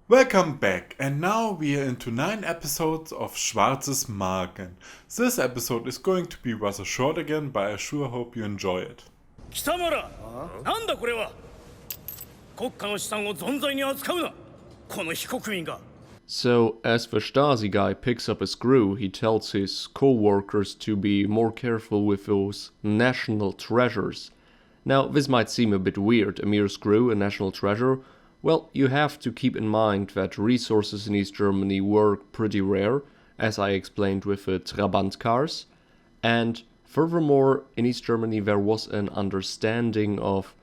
Welcome back, and now we are into 9 episodes of Schwarzesmarken. This episode is going to be rather short again, but I sure hope you enjoy it. 貴様ら、なんだこれは。国家の資産を存在に扱うな。この非国民が。 So, as the Stasi guy picks up a screw, he tells his co-workers to be more careful with those national treasures. Now, this might seem a bit weird, a mere screw, a national treasure. Well, you have to keep in mind that resources in East Germany were pretty rare, as I explained with the Trabant cars. And furthermore, in East Germany there was an understanding of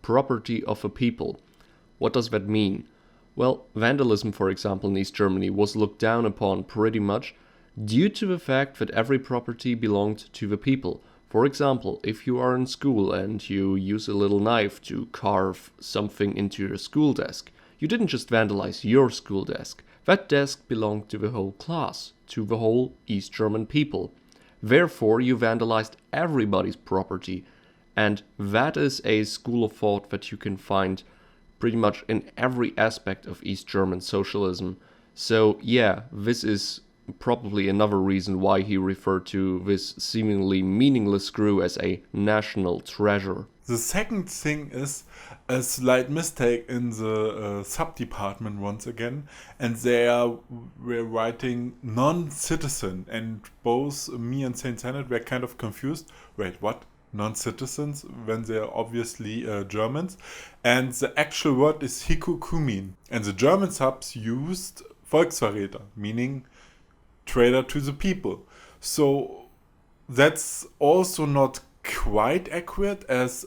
property of a people. What does that mean? Well, vandalism, for example, in East Germany was looked down upon pretty much due to the fact that every property belonged to the people. For example, if you are in school and you use a little knife to carve something into your school desk, you didn't just vandalize your school desk. That desk belonged to the whole class, to the whole East German people. Therefore, you vandalized everybody's property. And that is a school of thought that you can find pretty much in every aspect of East German socialism. So yeah, this is probably another reason why he referred to this seemingly meaningless screw as a national treasure. The second thing is a slight mistake in the sub-department once again, and were writing non-citizen, and both me and Saint Senate were kind of confused. Wait, what? Non-citizens when they are obviously Germans, and the actual word is Hikukumin, and the German subs used Volksverräter, meaning traitor to the people. So that's also not quite accurate, as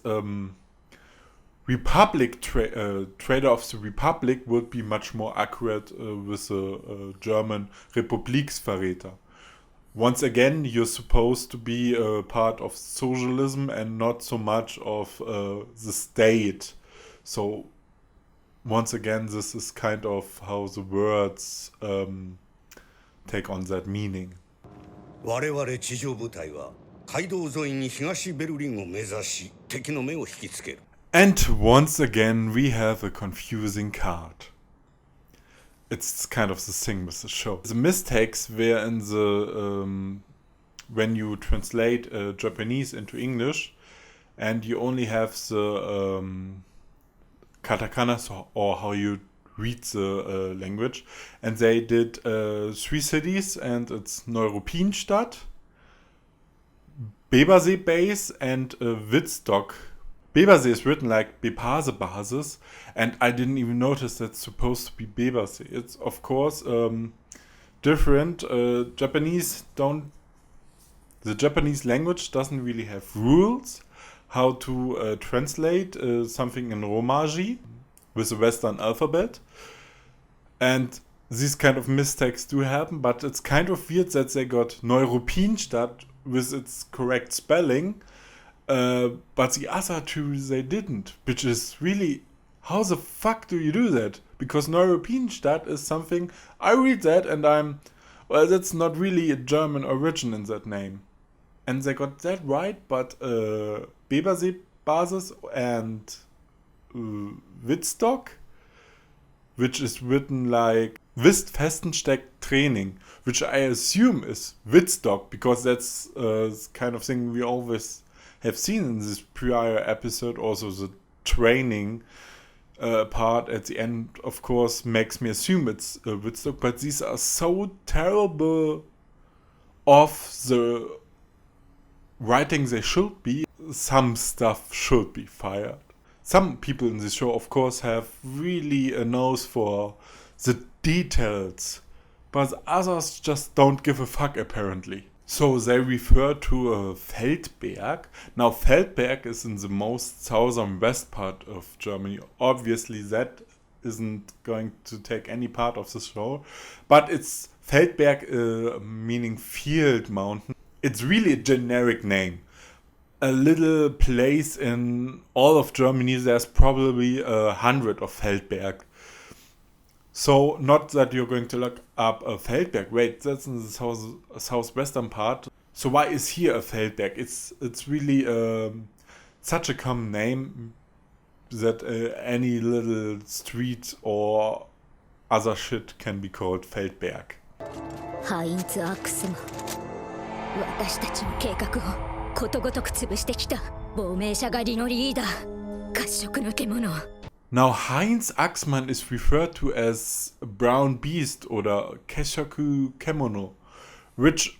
Republic traitor of the Republic would be much more accurate with the German Republiksverräter. Once again, you're supposed to be a part of socialism and not so much of the state. So, once again, this is kind of how the words take on that meaning. 我々地上部隊は街道沿いに東ベルリンを目指し敵の目を引きつける。 And once again, we have a confusing card. It's kind of the thing with the show. The mistakes were in the when you translate Japanese into English, and you only have the katakana, or how you read the language. And they did 3 cities, and it's Neuruppinstadt, Bebersee Base, and Wittstock. Bebersee is written like Bepase Basis, and I didn't even notice that's supposed to be Bebersee. It's of course different. The Japanese language doesn't really have rules how to translate something in Romaji with the Western alphabet, and these kind of mistakes do happen. But it's kind of weird that they got Neuruppinstadt with its correct spelling. But the other two they didn't, which is really, how the fuck do you do that? Because Neuruppinstadt is something, I read that and well, that's not really a German origin in that name. And they got that right, but Bebersee Basis and Wittstock, which is written like Wistfestensteck Training, which I assume is Wittstock, because that's kind of thing we always have seen in this prior episode. Also the training part at the end, of course, makes me assume it's Woodstock, but these are so terrible off the writing they should be. Some stuff should be fired. Some people in this show, of course, have really a nose for the details, but others just don't give a fuck, apparently. So they refer to Feldberg. Now Feldberg is in the most southern west part of Germany. Obviously that isn't going to take any part of the show. But it's Feldberg, meaning field mountain. It's really a generic name. A little place in all of Germany, there's probably 100 of Feldberg. So, not that you're going to look up a Feldberg. Wait, that's in the southwestern part. So why is here a Feldberg? It's really such a common name that any little street or other shit can be called Feldberg. ハインツ・アクスマン、私たちの計画をことごとく潰してきた亡命者狩りのリーダー、褐色の獣。 Now Heinz Axmann is referred to as Brown Beast oder Keshaku Kemono, which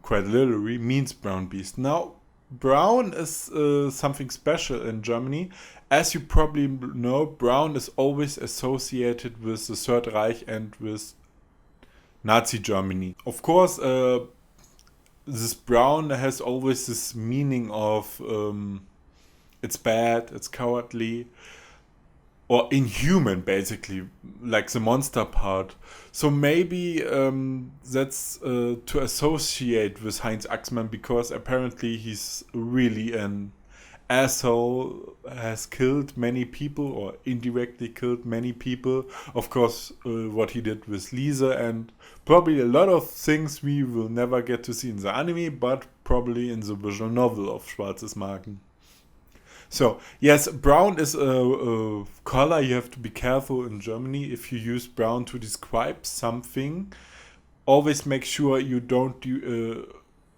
quite literally means brown beast. Now brown is something special in Germany. As you probably know, brown is always associated with the Third Reich and with Nazi Germany. Of course, this brown has always this meaning of it's bad, it's cowardly, or inhuman, basically, like the monster part. So maybe that's to associate with Heinz Axmann, because apparently he's really an asshole, has killed many people or indirectly killed many people. Of course, what he did with Lise, and probably a lot of things we will never get to see in the anime, but probably in the visual novel of Schwarzesmarken. So, yes, brown is a color you have to be careful in Germany. If you use brown to describe something, always make sure you don't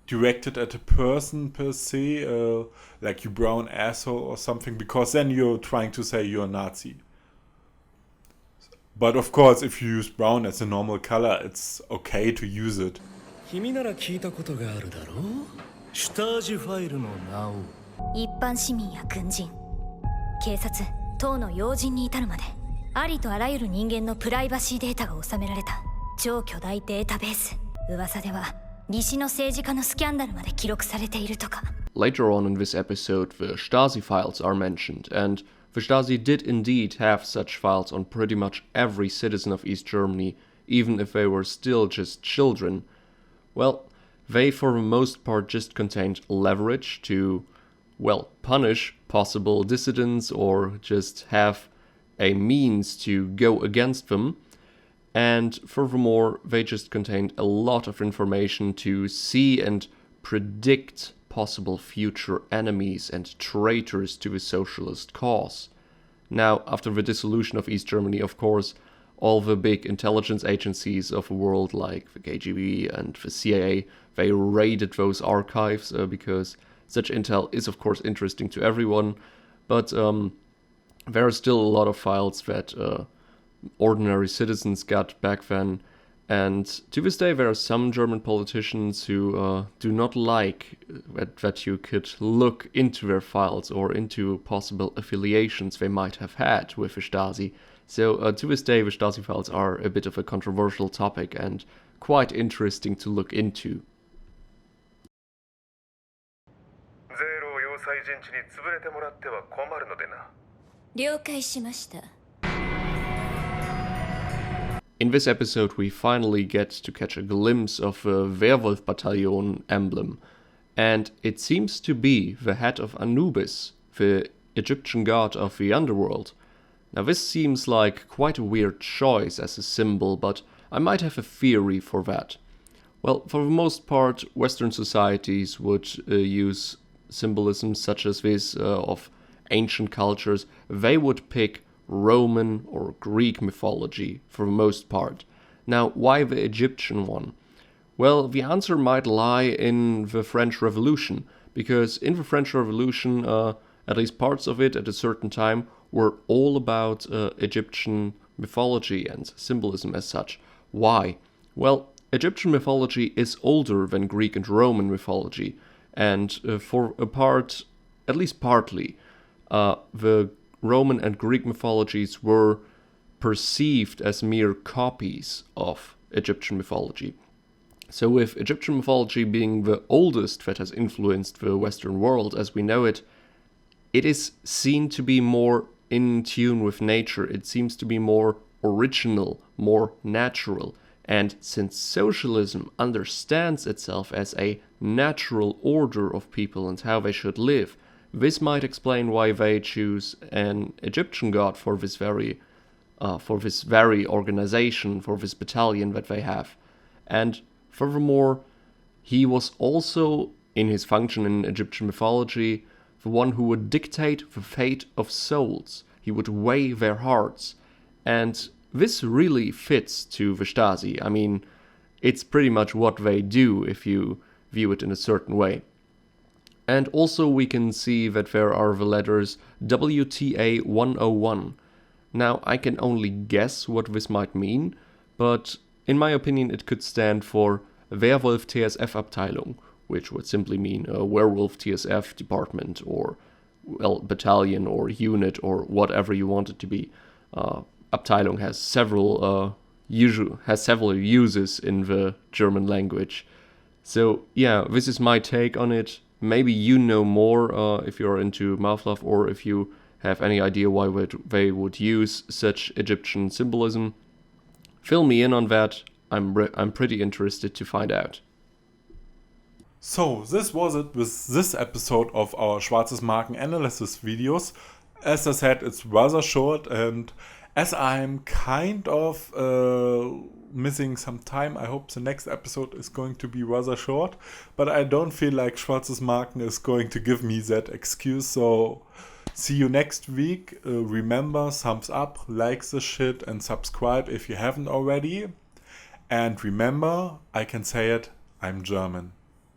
direct it at a person per se, like you brown asshole or something, because then you're trying to say you're a Nazi. But of course, if you use brown as a normal color, it's okay to use it. 君なら聞いたことがあるだろう。シュタージファイルの名を。一般市民や軍人、警察、党の要人に至るまで、ありとあらゆる人間のプライバシーデータが収められた超巨大データベース。噂では西の政治家のスキャンダルまで記録されているとか。Later on in this episode, the Stasi files are mentioned, and the Stasi did indeed have such files on pretty much every citizen of East Germany, even if they were still just children. Well, they for the most part just contained leverage to, well, punish possible dissidents or just have a means to go against them. And furthermore, they just contained a lot of information to see and predict possible future enemies and traitors to the socialist cause. Now, after the dissolution of East Germany, of course, all the big intelligence agencies of the world, like the KGB and the CIA, they raided those archives because such intel is, of course, interesting to everyone. But there are still a lot of files that ordinary citizens got back then. And to this day, there are some German politicians who do not like that you could look into their files or into possible affiliations they might have had with the Stasi. So to this day, the Stasi files are a bit of a controversial topic and quite interesting to look into. ゼロを要塞陣地に潰れてもらっては困るのでな。了解しました。 In this episode, we finally get to catch a glimpse of the Werwolf Battalion emblem, and it seems to be the head of Anubis, the Egyptian god of the underworld. Now this seems like quite a weird choice as a symbol, but I might have a theory for that. Well, for the most part, Western societies would use symbolism such as this of ancient cultures. They would pick Roman or Greek mythology for the most part. Now, why the Egyptian one? Well, the answer might lie in the French Revolution, because in the French Revolution, at least parts of it at a certain time, were all about Egyptian mythology and symbolism as such. Why? Well, Egyptian mythology is older than Greek and Roman mythology, and for a part, at least partly, the Roman and Greek mythologies were perceived as mere copies of Egyptian mythology. So with Egyptian mythology being the oldest that has influenced the Western world as we know it, it is seen to be more in tune with nature. It seems to be more original, more natural. And since socialism understands itself as a natural order of people and how they should live, this might explain why they choose an Egyptian god for this very organization, for this battalion that they have. And furthermore, he was also, in his function in Egyptian mythology, the one who would dictate the fate of souls. He would weigh their hearts. And this really fits to the Stasi. I mean, it's pretty much what they do if you view it in a certain way. And also we can see that there are the letters WTA 101. Now, I can only guess what this might mean, but in my opinion it could stand for Werwolf TSF Abteilung, which would simply mean a werewolf TSF department, or, well, battalion or unit or whatever you want it to be. Abteilung has several uses in the German language. So yeah, this is my take on it. Maybe you know more if you're into Muv-luv, or if you have any idea why they would use such Egyptian symbolism. Fill me in on that. I'm pretty interested to find out. So, this was it with this episode of our Schwarzesmarken analysis videos. As I said, it's rather short, and as I'm kind of missing some time, I hope the next episode is going to be rather short, but I don't feel like Schwarzesmarken is going to give me that excuse, so see you next week. Remember, thumbs up, like the shit, and subscribe if you haven't already. And remember, I can say it, I'm German.